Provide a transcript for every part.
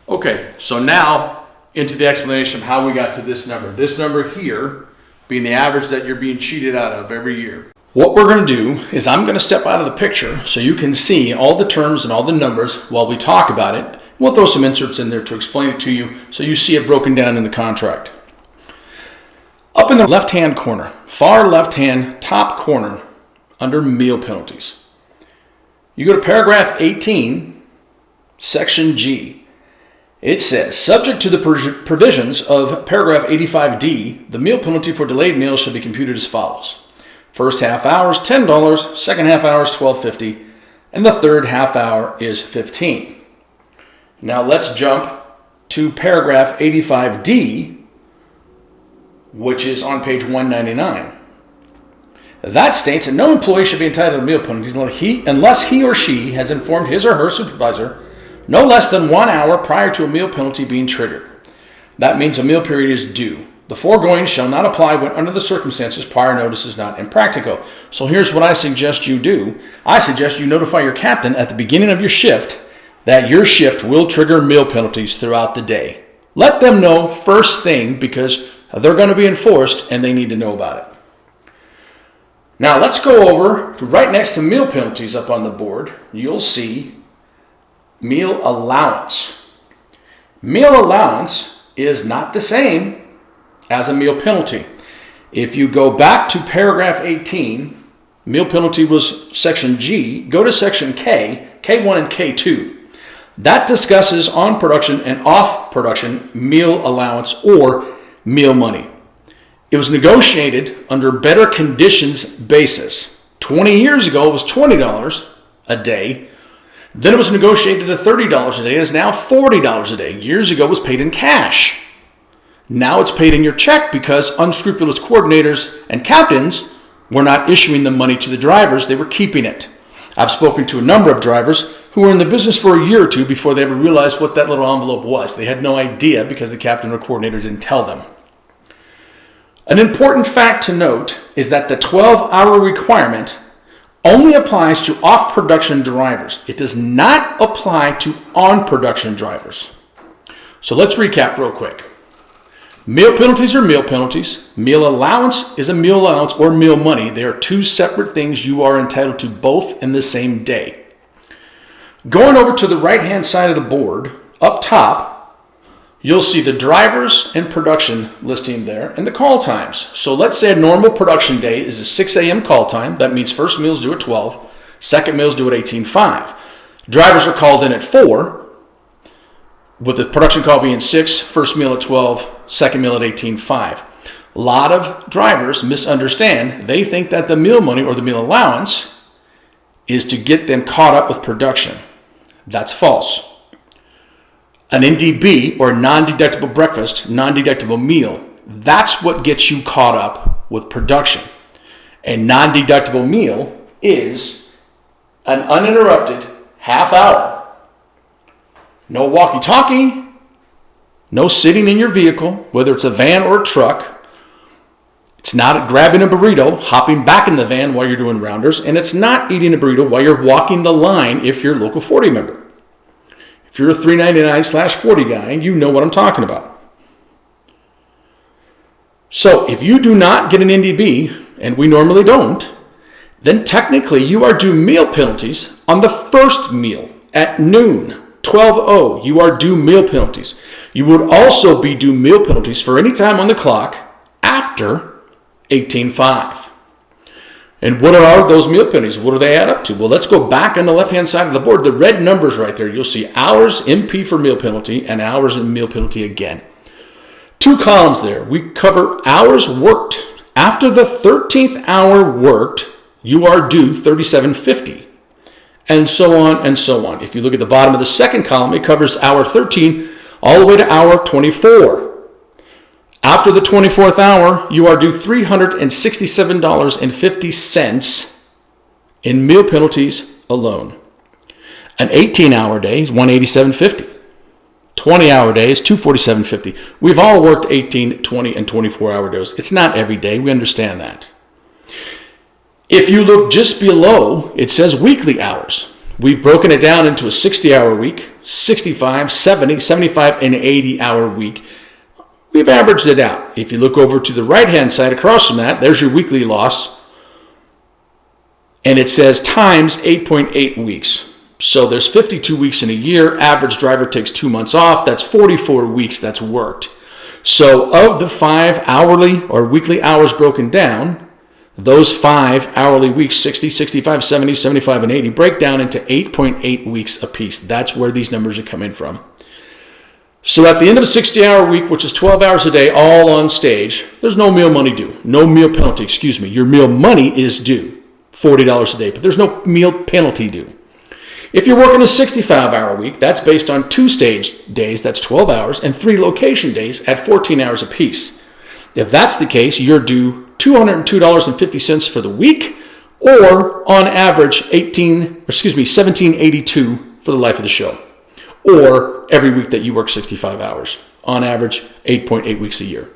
Okay, so now into the explanation of how we got to this number. This number here being the average that you're being cheated out of every year. What we're going to do is I'm going to step out of the picture so you can see all the terms and all the numbers while we talk about it. We'll throw some inserts in there to explain it to you so you see it broken down in the contract. Up in the left-hand corner, far left-hand top corner, under meal penalties, you go to paragraph 18, section G. It says, subject to the provisions of paragraph 85D, the meal penalty for delayed meals shall be computed as follows. First half hour is $10, second half hour is $12.50, and the third half hour is $15. Now let's jump to paragraph 85D, which is on page 199. That states that no employee should be entitled to meal penalties unless he or she has informed his or her supervisor no less than 1 hour prior to a meal penalty being triggered. That means a meal period is due. The foregoing shall not apply when under the circumstances prior notice is not impractical. So here's what I suggest you do. I suggest you notify your captain at the beginning of your shift that your shift will trigger meal penalties throughout the day. Let them know first thing because they're going to be enforced and they need to know about it. Now let's go over to right next to meal penalties up on the board. You'll see meal allowance. Meal allowance is not the same as a meal penalty. If you go back to paragraph 18, meal penalty was section G, go to section K, K1 and K2. That discusses on production and off production meal allowance or meal money. It was negotiated under better conditions basis. 20 years ago, it was $20 a day. Then it was negotiated to $30 a day. It is now $40 a day. Years ago, it was paid in cash. Now it's paid in your check because unscrupulous coordinators and captains were not issuing the money to the drivers. They were keeping it. I've spoken to a number of drivers who were in the business for a year or two before they ever realized what that little envelope was. They had no idea because the captain or coordinator didn't tell them. An important fact to note is that the 12-hour requirement only applies to off-production drivers. It does not apply to on-production drivers. So let's recap real quick. Meal penalties are meal penalties. Meal allowance is a meal allowance or meal money. They are two separate things you are entitled to both in the same day. Going over to the right-hand side of the board, up top, you'll see the drivers and production listing there and the call times. So let's say a normal production day is a 6 a.m. call time. That means first meals due at 12, second meals due at 18:05. Drivers are called in at 4, with the production call being 6, first meal at 12, second meal at 18:05. A lot of drivers misunderstand. They think that the meal money or the meal allowance is to get them caught up with production. That's false. An NDB, or non-deductible breakfast, non-deductible meal, that's what gets you caught up with production. A non-deductible meal is an uninterrupted half hour. No walkie-talkie, no sitting in your vehicle, whether it's a van or a truck. It's not grabbing a burrito, hopping back in the van while you're doing rounders, and it's not eating a burrito while you're walking the line if you're a local 40 member. If you're a 399/40 guy, you know what I'm talking about. So if you do not get an NDB, and we normally don't, then technically you are due meal penalties on the first meal at noon, 12:00. You are due meal penalties. You would also be due meal penalties for any time on the clock after 18:05. And what are those meal penalties? What do they add up to? Well, let's go back on the left-hand side of the board. The red numbers right there, you'll see hours MP for meal penalty and hours in meal penalty again. 2 columns there. We cover hours worked. After the 13th hour worked, you are due $37.50. And so on and so on. If you look at the bottom of the second column, it covers hour 13 all the way to hour 24. After the 24th hour, you are due $367.50 in meal penalties alone. An 18-hour day is $187.50. 20-hour day is $247.50. We've all worked 18, 20, and 24-hour days. It's not every day. We understand that. If you look just below, it says weekly hours. We've broken it down into a 60-hour week, 65, 70, 75, and 80-hour week. We've averaged it out. If you look over to the right-hand side across from that, there's your weekly loss. And it says times 8.8 weeks. So there's 52 weeks in a year. Average driver takes 2 months off. That's 44 weeks that's worked. So of the 5 hourly or weekly hours broken down, those 5 hourly weeks, 60, 65, 70, 75, and 80, break down into 8.8 weeks apiece. That's where these numbers are coming from. So at the end of a 60-hour week, which is 12 hours a day, all on stage, there's no meal money due. No meal penalty, excuse me. Your meal money is due, $40 a day, but there's no meal penalty due. If you're working a 65-hour week, that's based on 2 stage days, that's 12 hours, and 3 location days at 14 hours apiece. If that's the case, you're due $202.50 for the week, or on average $17.82 for the life of the show, or every week that you work 65 hours, on average 8.8 weeks a year.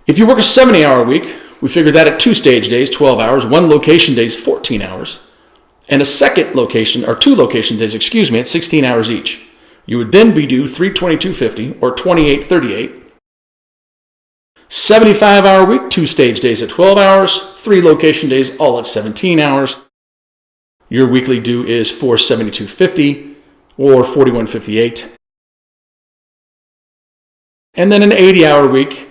If you work a 70-hour week, we figure that at 2 stage days, 12 hours, 1 location days, 14 hours, and a second location, or 2 location days, at 16 hours each. You would then be due $322.50 or $28.38. 75-hour week, 2 stage days at 12 hours, 3 location days, all at 17 hours. Your weekly due is $472.50 or $41.58. And then an 80-hour week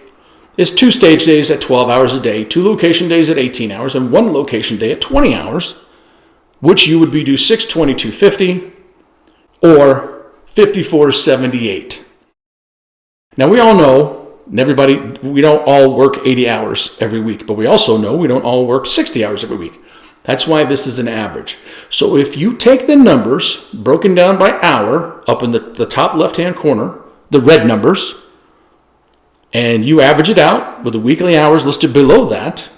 is 2 stage days at 12 hours a day, 2 location days at 18 hours, and 1 location day at 20 hours, which you would be due $622.50 or $54.78. Now we all know, we don't all work 80 hours every week, but we also know we don't all work 60 hours every week. That's why this is an average. So if you take the numbers broken down by hour up in the top left-hand corner, the red numbers, and you average it out with the weekly hours listed below that,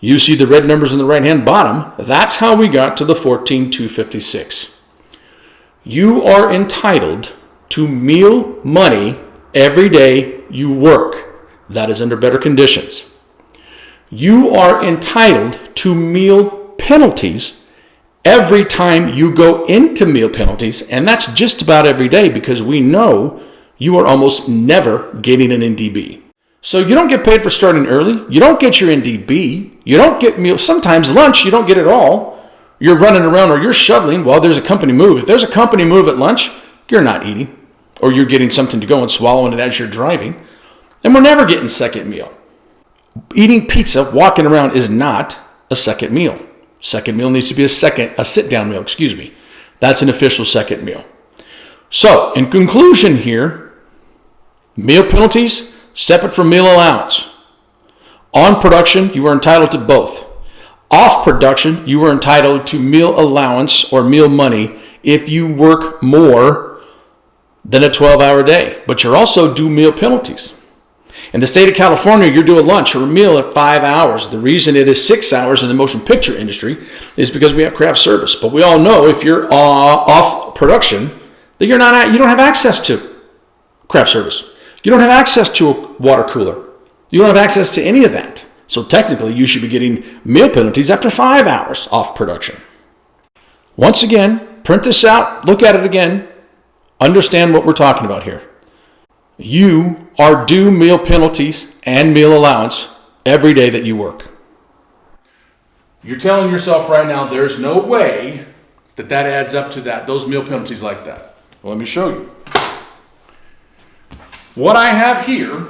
you see the red numbers in the right-hand bottom. That's how we got to the $14,256. You are entitled to meal money every day you work. That is under better conditions. You are entitled to meal penalties every time you go into meal penalties, and that's just about every day because we know you are almost never getting an NDB. So you don't get paid for starting early. You don't get your NDB. You don't get meals. Sometimes lunch, you don't get it all. You're running around or you're shoveling while there's a company move. If there's a company move at lunch, you're not eating. Or you're getting something to go and swallowing it as you're driving. And we're never getting second meal. Eating pizza, walking around is not a second meal. Second meal needs to be a sit-down meal, That's an official second meal. So, in conclusion here, meal penalties, separate from meal allowance. On production, you are entitled to both. Off production, you are entitled to meal allowance or meal money if you work more than a 12-hour day, but you're also due meal penalties. In the state of California, you're due a lunch or a meal at 5 hours. The reason it is 6 hours in the motion picture industry is because we have craft service. But we all know if you're off production, that you don't have access to craft service. You don't have access to a water cooler. You don't have access to any of that. So technically, you should be getting meal penalties after 5 hours off production. Once again, print this out, look at it again, understand what we're talking about here. You are due meal penalties and meal allowance every day that you work. You're telling yourself right now there's no way that adds up to those meal penalties like that. Well, let me show you. What I have here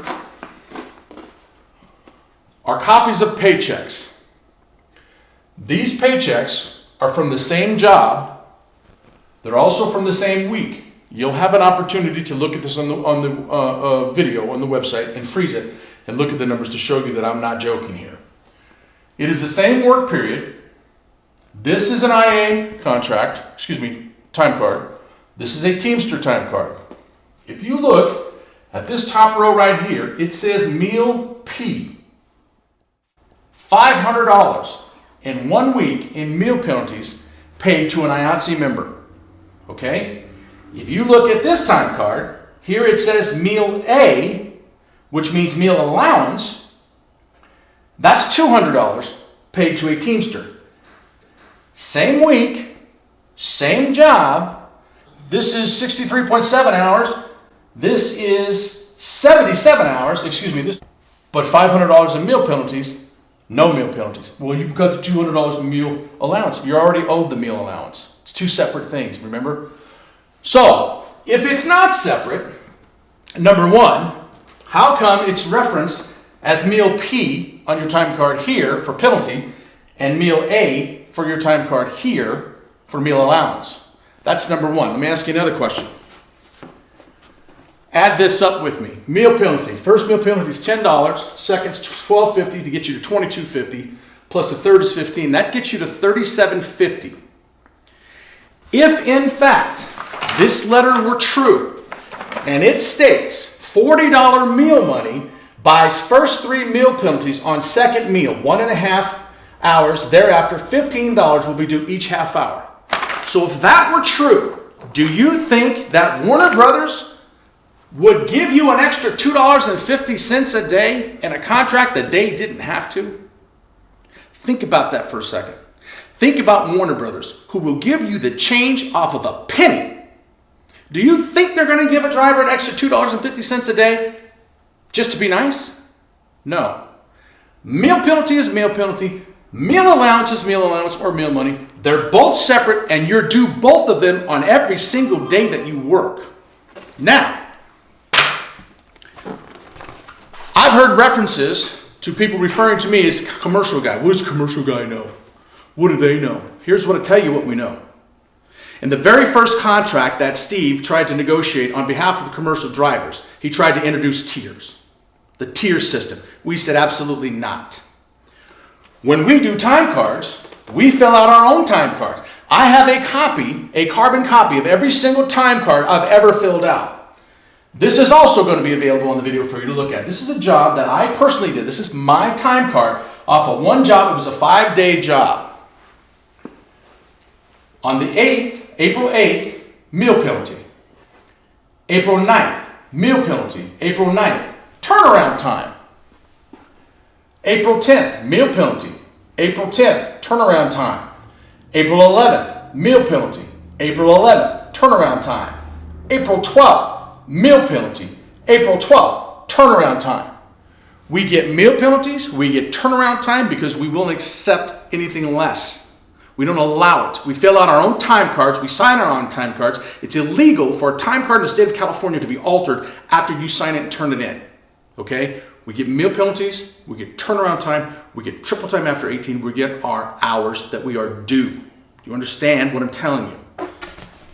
are copies of paychecks. These paychecks are from the same job. They're also from the same week. You'll have an opportunity to look at this on the video on the website and freeze it and look at the numbers to show you that I'm not joking here. It is the same work period. This is an IA contract, time card. This is a Teamster time card. If you look at this top row right here, it says Meal P. $500 in 1 week in meal penalties paid to an IATSE member. Okay? If you look at this time card, here it says Meal A, which means meal allowance. That's $200 paid to a Teamster. Same week, Same job. This is 63.7 hours. This is 77 hours, excuse me, but $500 in meal penalties, no meal penalties. Well, you've got the $200 in meal allowance. You're already owed the meal allowance. It's two separate things, remember? So, if it's not separate, number one, how come it's referenced as meal P on your time card here for penalty and meal A for your time card here for meal allowance? That's number one. Let me ask you another question. Add this up with me. Meal penalty. First meal penalty is $10. Second's $12.50 to get you to $22.50. Plus the third is $15. That gets you to $37.50. If in fact this letter were true and it states $40 meal money buys first 3 meal penalties on second meal, 1.5 hours. Thereafter, $15 will be due each half hour. So if that were true, do you think that Warner Brothers would give you an extra $2.50 a day in a contract that they didn't have to? Think about that for a second. Think about Warner Brothers, who will give you the change off of a penny. Do you think they're going to give a driver an extra $2.50 a day just to be nice? No. Meal penalty is meal penalty. Meal allowance is meal allowance or meal money. They're both separate and you're due both of them on every single day that you work. Now, I've heard references to people referring to me as commercial guy. What does commercial guy know? What do they know? Here's what I tell you what we know. In the very first contract that Steve tried to negotiate on behalf of the commercial drivers, he tried to introduce tiers. The tier system. We said absolutely not. When we do time cards, we fill out our own time cards. I have a copy, a carbon copy of every single time card I've ever filled out. This is also going to be available on the video for you to look at. This is a job that I personally did. This is my time card off of one job. It was a 5-day job. On the 8th, April 8th, meal penalty. April 9th, meal penalty. April 9th, turnaround time. April 10th, meal penalty. April 10th, turnaround time. April 11th, meal penalty. April 11th, turnaround time. April 12th, meal penalty. April 12th, turnaround time. We get meal penalties, we get turnaround time because we won't accept anything less. We don't allow it. We fill out our own time cards. We sign our own time cards. It's illegal for a time card in the state of California to be altered after you sign it and turn it in. Okay? We get meal penalties. We get turnaround time. We get triple time after 18. We get our hours that we are due. Do you understand what I'm telling you?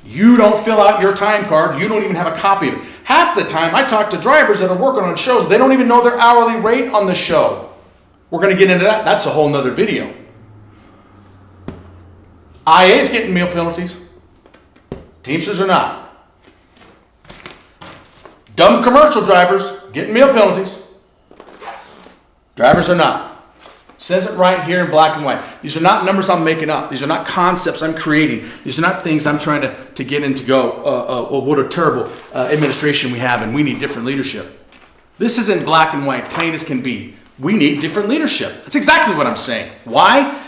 You don't fill out your time card. You don't even have a copy of it. Half the time, I talk to drivers that are working on shows. They don't even know their hourly rate on the show. We're going to get into that. That's a whole nother video. IA's getting meal penalties. Teamsters are not. Dumb commercial drivers getting meal penalties. Drivers are not. Says it right here in black and white. These are not numbers I'm making up. These are not concepts I'm creating. These are not things I'm trying to get in to go, what a terrible administration we have and we need different leadership. This is in black and white, plain as can be. We need different leadership. That's exactly what I'm saying. Why?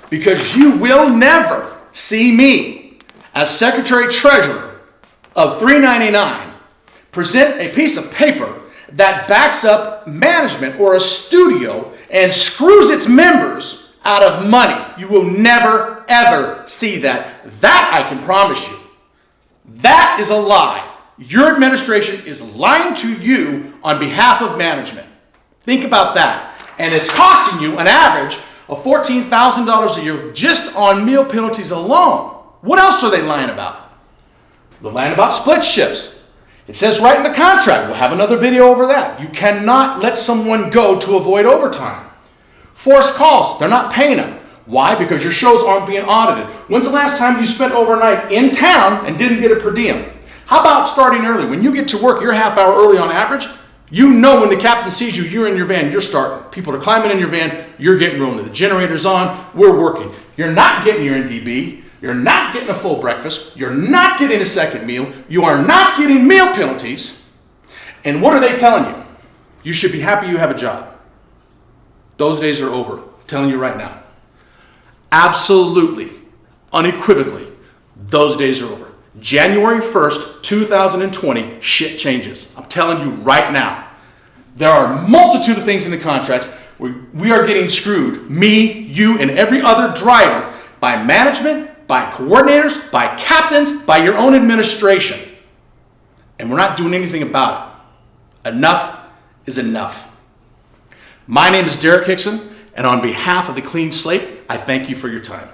Because you will never see me as Secretary Treasurer of 399 present a piece of paper that backs up management or a studio and screws its members out of money. You will never, ever see that. That I can promise you. That is a lie. Your administration is lying to you on behalf of management. Think about that. And it's costing you an average of $14,000 a year just on meal penalties alone. What else are they lying about? They're lying about split shifts. It says right in the contract, we'll have another video over that. You cannot let someone go to avoid overtime. Forced calls, they're not paying them. Why? Because your shows aren't being audited. When's the last time you spent overnight in town and didn't get a per diem? How about starting early? When you get to work, you're half hour early on average. You know when the captain sees you, you're in your van, you're starting. People are climbing in your van, you're getting rolling. The generator's on, we're working. You're not getting your NDB. You're not getting a full breakfast. You're not getting a second meal. You are not getting meal penalties. And what are they telling you? You should be happy you have a job. Those days are over. I'm telling you right now. Absolutely, unequivocally, those days are over. January 1st, 2020, shit changes. I'm telling you right now. There are a multitude of things in the contracts where we are getting screwed, me, you, and every other driver, by management, by coordinators, by captains, by your own administration. And we're not doing anything about it. Enough is enough. My name is Derek Hickson, and on behalf of the Clean Slate, I thank you for your time.